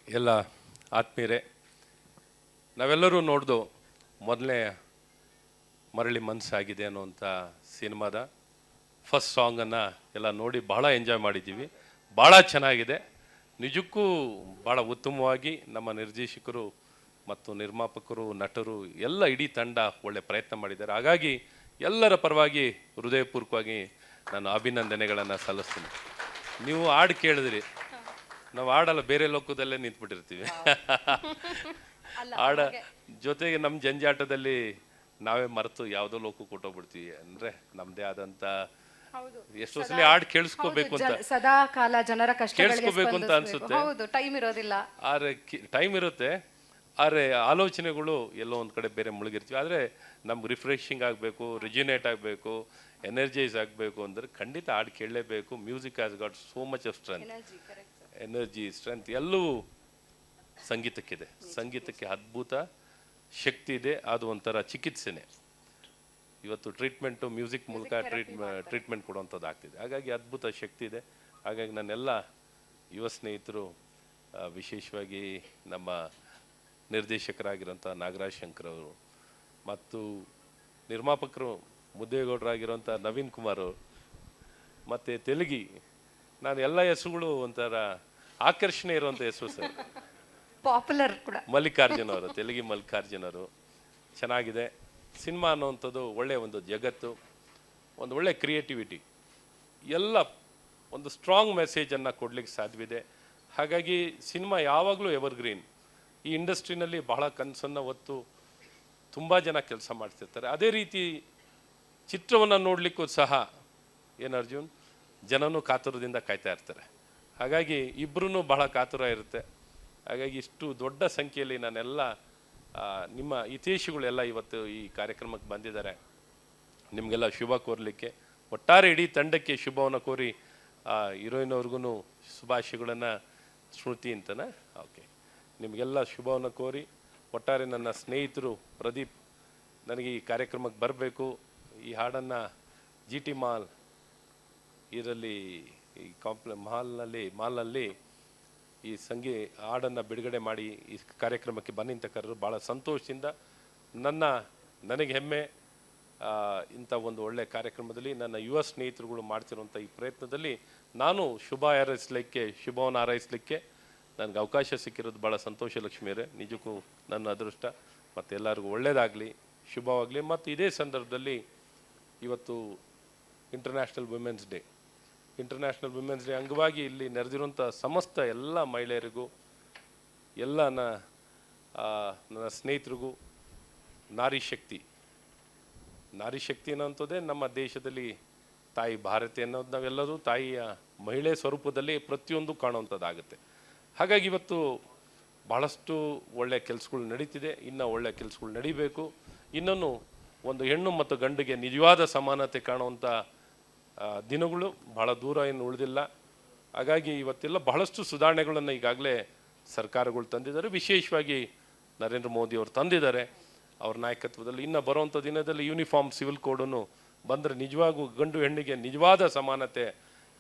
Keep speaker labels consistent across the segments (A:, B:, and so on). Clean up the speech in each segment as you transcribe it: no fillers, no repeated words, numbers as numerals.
A: ಎಲ್ಲ ಆತ್ಮೀಯರೇ, ನಾವೆಲ್ಲರೂ ನೋಡ್ದು ಮೊದಲನೇ ಮರಳಿ ಮನಸ್ಸಾಗಿದೆ ಅನ್ನುವಂಥ ಸಿನಿಮಾದ ಫಸ್ಟ್ ಸಾಂಗನ್ನು ಎಲ್ಲ ನೋಡಿ ಬಹಳ ಎಂಜಾಯ್ ಮಾಡಿದ್ದೀವಿ. ಭಾಳ ಚೆನ್ನಾಗಿದೆ. ನಿಜಕ್ಕೂ ಭಾಳ ಉತ್ತಮವಾಗಿ ನಮ್ಮ ನಿರ್ದೇಶಕರು ಮತ್ತು ನಿರ್ಮಾಪಕರು, ನಟರು ಎಲ್ಲ ಇಡೀ ತಂಡ ಒಳ್ಳೆ ಪ್ರಯತ್ನ ಮಾಡಿದ್ದಾರೆ. ಹಾಗಾಗಿ ಎಲ್ಲರ ಪರವಾಗಿ ಹೃದಯಪೂರ್ವಕವಾಗಿ ನಾನು ಅಭಿನಂದನೆಗಳನ್ನು ಸಲ್ಲಿಸ್ತೀನಿ. ನೀವು ಹಾಡು ಕೇಳಿದ್ರಿ, ನಾವು ಹಾಡಲ್ಲ, ಬೇರೆ ಲೋಕದಲ್ಲೇ ನಿಂತ್ಬಿಟ್ಟಿರ್ತೀವಿ. ಹಾಡ ಜೊತೆಗೆ ನಮ್ಮ ಜಂಜಾಟದಲ್ಲಿ ನಾವೇ ಮರೆತು ಯಾವುದೋ ಲೋಕಕ್ಕೆ ಕೊಟ್ಟೋಗ್ಬಿಡ್ತೀವಿ. ಅಂದರೆ ನಮ್ಮದೇ ಆದಂಥ ಎಷ್ಟೋ ಸಲ ಹಾಡು ಕೇಳಿಸ್ಕೋಬೇಕು ಅಂತ,
B: ಸದಾ ಕಾಲ ಜನರ ಕಷ್ಟ
A: ಕೇಳಿಸ್ಕೋಬೇಕು ಅಂತ ಅನ್ಸುತ್ತೆ.
B: ಟೈಮ್ ಇರೋದಿಲ್ಲ,
A: ಆದ್ರೆ ಟೈಮ್ ಇರುತ್ತೆ, ಆದರೆ ಆಲೋಚನೆಗಳು ಎಲ್ಲೋ ಒಂದು ಕಡೆ ಬೇರೆ ಮುಳುಗಿರ್ತೀವಿ. ಆದರೆ ನಮ್ಗೆ ರಿಫ್ರೆಶಿಂಗ್ ಆಗಬೇಕು, ರಿಜಿನೇಟ್ ಆಗಬೇಕು, ಎನರ್ಜೈಸ್ ಆಗಬೇಕು ಅಂದರೆ ಖಂಡಿತ ಹಾಡು ಕೇಳಲೇಬೇಕು. Music has got so much of strength, energy, strength ಎಲ್ಲವೂ ಸಂಗೀತಕ್ಕಿದೆ. ಸಂಗೀತಕ್ಕೆ ಅದ್ಭುತ ಶಕ್ತಿ ಇದೆ. ಅದು ಒಂಥರ ಚಿಕಿತ್ಸೆನೇ. ಇವತ್ತು ಟ್ರೀಟ್ಮೆಂಟು ಮ್ಯೂಸಿಕ್ ಮೂಲಕ ಟ್ರೀಟ್ಮೆಂಟ್ ಕೊಡುವಂಥದ್ದು ಆಗ್ತಿದೆ. ಹಾಗಾಗಿ ಅದ್ಭುತ ಶಕ್ತಿ ಇದೆ. ಹಾಗಾಗಿ ನನ್ನೆಲ್ಲ ಯುವ ಸ್ನೇಹಿತರು, ವಿಶೇಷವಾಗಿ ನಮ್ಮ ನಿರ್ದೇಶಕರಾಗಿರೋಂಥ ನಾಗರಾಜ್ ಶಂಕರ್ ಅವರು ಮತ್ತು ನಿರ್ಮಾಪಕರು ಮುದ್ದೇಗೌಡರಾಗಿರೋಂಥ ನವೀನ್ ಕುಮಾರ್ ಅವರು ಮತ್ತು ತೆಲುಗಿ, ನಾನು ಎಲ್ಲ ಹೆಸರುಗಳು ಒಂಥರ ಆಕರ್ಷಣೆ ಇರುವಂಥ ಹೆಸರು ಸರ್.
B: ಪಾಪ್ಯುಲರ್ ಕೂಡ
A: ಮಲ್ಲಿಕಾರ್ಜುನ್ ಅವರು, ತೆಲುಗಿ ಮಲ್ಲಿಕಾರ್ಜುನ್ ಅವರು. ಚೆನ್ನಾಗಿದೆ. ಸಿನಿಮಾ ಅನ್ನುವಂಥದ್ದು ಒಳ್ಳೆಯ ಒಂದು ಜಗತ್ತು, ಒಂದು ಒಳ್ಳೆ ಕ್ರಿಯೇಟಿವಿಟಿ, ಎಲ್ಲ ಒಂದು ಸ್ಟ್ರಾಂಗ್ ಮೆಸೇಜನ್ನು ಕೊಡಲಿಕ್ಕೆ ಸಾಧ್ಯವಿದೆ. ಹಾಗಾಗಿ ಸಿನಿಮಾ ಯಾವಾಗಲೂ ಎವರ್ಗ್ರೀನ್. ಈ ಇಂಡಸ್ಟ್ರಿನಲ್ಲಿ ಬಹಳ ಕನಸನ್ನು ಹೊತ್ತು ತುಂಬ ಜನ ಕೆಲಸ ಮಾಡ್ತಿರ್ತಾರೆ. ಅದೇ ರೀತಿ ಚಿತ್ರವನ್ನು ನೋಡಲಿಕ್ಕೂ ಸಹ ಏನು ಅರ್ಜುನ್, ಜನನೂ ಕಾತುರದಿಂದ ಕಾಯ್ತಾ ಇರ್ತಾರೆ. ಹಾಗಾಗಿ ಇಬ್ಬರೂ ಬಹಳ ಕಾತುರ ಇರುತ್ತೆ. ಹಾಗಾಗಿ ಇಷ್ಟು ದೊಡ್ಡ ಸಂಖ್ಯೆಯಲ್ಲಿ ನಾನೆಲ್ಲ ನಿಮ್ಮ ಹಿತೈಷಿಗಳೆಲ್ಲ ಇವತ್ತು ಈ ಕಾರ್ಯಕ್ರಮಕ್ಕೆ ಬಂದಿದ್ದಾರೆ. ನಿಮಗೆಲ್ಲ ಶುಭ ಕೋರಲಿಕ್ಕೆ, ಒಟ್ಟಾರೆ ಇಡೀ ತಂಡಕ್ಕೆ ಶುಭವನ್ನು ಕೋರಿ ಹೀರೋಯಿನ್ ಅವ್ರಿಗೂ ಶುಭಾಶಯಗಳನ್ನು ಸ್ಮೃತಿ ಅಂತನ. ಓಕೆ, ನಿಮಗೆಲ್ಲ ಶುಭವನ್ನು ಕೋರಿ, ಒಟ್ಟಾರೆ ನನ್ನ ಸ್ನೇಹಿತರು ಪ್ರದೀಪ್ ನನಗೆ ಈ ಕಾರ್ಯಕ್ರಮಕ್ಕೆ ಬರಬೇಕು, ಈ ಹಾಡನ್ನು GT ಮಾಲ್ ಇದರಲ್ಲಿ ಈ ಮಾಲ್ನಲ್ಲಿ ಈ ಹಾಡನ್ನು ಬಿಡುಗಡೆ ಮಾಡಿ ಈ ಕಾರ್ಯಕ್ರಮಕ್ಕೆ ಬನ್ನಿ ಅಂತ ಕರೆದ್ರು. ಭಾಳ ಸಂತೋಷದಿಂದ ನನಗೆ ಹೆಮ್ಮೆ. ಇಂಥ ಒಂದು ಒಳ್ಳೆಯ ಕಾರ್ಯಕ್ರಮದಲ್ಲಿ ನನ್ನ ಯುವ ಸ್ನೇಹಿತರುಗಳು ಮಾಡ್ತಿರುವಂಥ ಈ ಪ್ರಯತ್ನದಲ್ಲಿ ನಾನು ಶುಭವನ್ನು ಹಾರೈಸಲಿಕ್ಕೆ ನನಗೆ ಅವಕಾಶ ಸಿಕ್ಕಿರೋದು ಭಾಳ ಸಂತೋಷ. ಲಕ್ಷ್ಮಿಯವರೇ, ನಿಜಕ್ಕೂ ನನ್ನ ಅದೃಷ್ಟ. ಮತ್ತು ಎಲ್ಲರಿಗೂ ಒಳ್ಳೆಯದಾಗಲಿ, ಶುಭವಾಗಲಿ. ಮತ್ತು ಇದೇ ಸಂದರ್ಭದಲ್ಲಿ ಇವತ್ತು ಇಂಟರ್ನ್ಯಾಷನಲ್ ವುಮೆನ್ಸ್ ಡೇ ಅಂಗವಾಗಿ ಇಲ್ಲಿ ನೆರೆದಿರುವಂಥ ಸಮಸ್ತ ಎಲ್ಲ ಮಹಿಳೆಯರಿಗೂ, ಎಲ್ಲ ನನ್ನ ಸ್ನೇಹಿತರಿಗೂ ನಾರಿ ಶಕ್ತಿ ಅನ್ನೋಂಥದ್ದೇ ನಮ್ಮ ದೇಶದಲ್ಲಿ ತಾಯಿ ಭಾರತಿ ಅನ್ನೋದು ನಾವೆಲ್ಲರೂ ತಾಯಿಯ ಮಹಿಳೆ ಸ್ವರೂಪದಲ್ಲಿ ಪ್ರತಿಯೊಂದು ಕಾಣುವಂಥದ್ದಾಗುತ್ತೆ. ಹಾಗಾಗಿ ಇವತ್ತು ಭಾಳಷ್ಟು ಒಳ್ಳೆಯ ಕೆಲಸಗಳು ನಡೀತಿದೆ. ಇನ್ನೂ ಒಳ್ಳೆಯ ಕೆಲಸಗಳು ನಡೀಬೇಕು. ಇನ್ನೂ ಒಂದು ಹೆಣ್ಣು ಮತ್ತು ಗಂಡಿಗೆ ನಿಜವಾದ ಸಮಾನತೆ ಕಾಣುವಂಥ ದಿನಗಳು ಭಾಳ ದೂರ ಏನು ಉಳಿದಿಲ್ಲ. ಹಾಗಾಗಿ ಇವತ್ತೆಲ್ಲ ಬಹಳಷ್ಟು ಸುಧಾರಣೆಗಳನ್ನು ಈಗಾಗಲೇ ಸರ್ಕಾರಗಳು ತಂದಿದ್ದಾರೆ. ವಿಶೇಷವಾಗಿ ನರೇಂದ್ರ ಮೋದಿ ಅವರು ತಂದಿದ್ದಾರೆ. ಅವ್ರ ನಾಯಕತ್ವದಲ್ಲಿ ಇನ್ನು ಬರುವಂಥ ದಿನದಲ್ಲಿ ಯೂನಿಫಾರ್ಮ್ ಸಿವಿಲ್ ಕೋಡನ್ನು ಬಂದರೆ ನಿಜವಾಗೂ ಗಂಡು ಹೆಣ್ಣಿಗೆ ನಿಜವಾದ ಸಮಾನತೆ,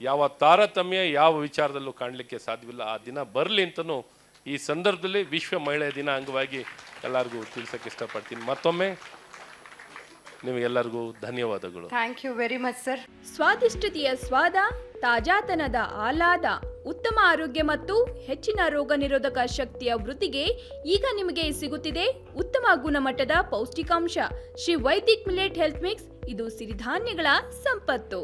A: ಯಾವ ತಾರತಮ್ಯ ಯಾವ ವಿಚಾರದಲ್ಲೂ ಕಾಣಲಿಕ್ಕೆ ಸಾಧ್ಯವಿಲ್ಲ. ಆ ದಿನ ಬರಲಿ ಅಂತಲೂ ಈ ಸಂದರ್ಭದಲ್ಲಿ ವಿಶ್ವ ಮಹಿಳೆಯ ದಿನ ಅಂಗವಾಗಿ ಎಲ್ಲರಿಗೂ ತಿಳಿಸೋಕ್ಕೆ ಇಷ್ಟಪಡ್ತೀನಿ. ಮತ್ತೊಮ್ಮೆ ನಿಮಗೆಲ್ಲರಿಗೂ ಧನ್ಯವಾದಗಳು.
B: Thank you very much sir.
C: ಸ್ವಾದಿಷ್ಟತೆಯ ಸ್ವಾದ, ತಾಜಾತನದ ಆಹ್ಲಾದ, ಉತ್ತಮ ಆರೋಗ್ಯ ಮತ್ತು ಹೆಚ್ಚಿನ ರೋಗ ನಿರೋಧಕ ಶಕ್ತಿಯ ವೃದ್ಧಿಗೆ ಈಗ ನಿಮಗೆ ಸಿಗುತ್ತಿದೆ ಉತ್ತಮ ಗುಣಮಟ್ಟದ ಪೌಷ್ಟಿಕಾಂಶ. Shri Vaidik millet health mix. ಇದು ಸಿರಿಧಾನ್ಯಗಳ ಸಂಪತ್ತು.